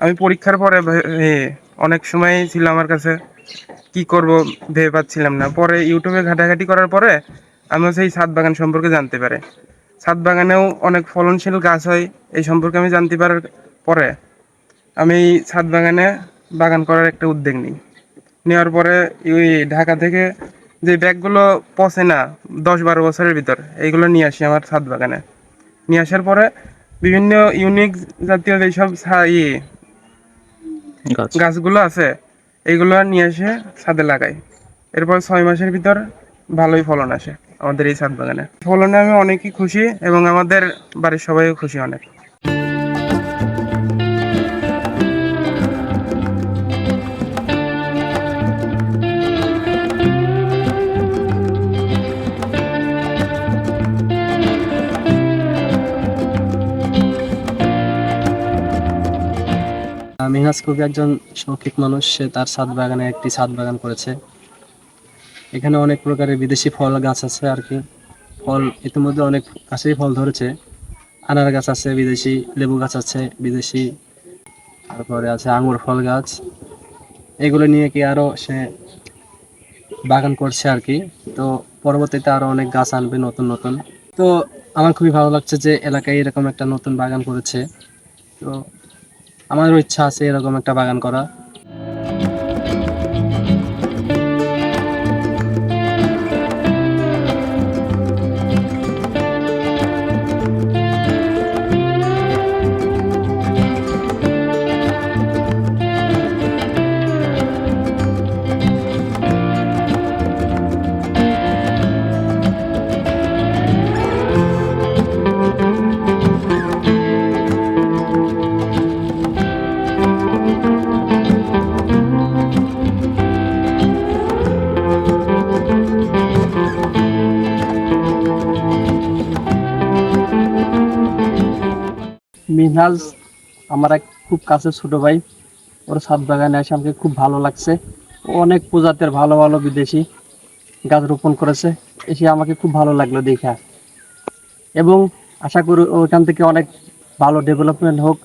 আমি পরীক্ষার পরে অনেক সময় ছিল আমার কাছে, কি করব ভেবে পাচ্ছিলাম না। পরে ইউটিউবে ঘাটাঘাটি করার পরে আমি সেই ছাদ বাগান সম্পর্কে জানতে পারি। ছাদ বাগানেও অনেক ফলনশীল গাছ হয়, এই সম্পর্কে আমি জানতে পারার পরে আমি এই ছাদ বাগানে বাগান করার একটা উদ্যোগ নিই। নেওয়ার পরে ওই ঢাকা থেকে যে ব্যাগগুলো পচে না 10-12 বছরের ভিতর, এইগুলো নিয়ে আসি আমার ছাদ বাগানে। নিয়ে আসার পরে বিভিন্ন ইউনিক জাতীয় যেসব গাছ। গাছগুলো আছে এইগুলো নিয়ে এসে ছাদে লাগাই। এরপর 6 মাসের ভিতর ভালোই ফলন আসে আমাদের এই ছাদ বাগানে। ফলনে আমি অনেকই খুশি এবং আমাদের বাড়ির সবাইও খুশি অনেক। মিনহাজ কবি একজন শৌখিন মানুষ। সে তার ছাদ বাগানে একটি ছাদ বাগান করেছে। এখানে অনেক প্রকারের বিদেশি ফল গাছ আছে আর কি। ফল ইতিমধ্যে অনেক গাছেই ফল ধরেছে। আনার গাছ আছে বিদেশি, লেবু গাছ আছে বিদেশি, তারপরে আছে আঙ্গুর ফল গাছ। এগুলো নিয়ে কি আরো সে বাগান করছে আর কি। তো পরবর্তীতে আরো অনেক গাছ আনবে নতুন নতুন। তো আমার খুবই ভালো লাগছে যে এলাকায় এরকম একটা নতুন বাগান করেছে। তো আমারও ইচ্ছা আছে এরকম একটা বাগান করা। মিনহাজ আমার এক খুব কাছের ছোট ভাই। ওর ছাদ বাগানে এসে আমাকে খুব ভালো লাগছে। ও অনেক প্রজাতির ভালো ভালো বিদেশি গাছ রোপণ করেছে। এসে আমাকে খুব ভালো লাগলো দেখা, এবং আশা করি ওখান থেকে অনেক ভালো ডেভেলপমেন্ট হোক।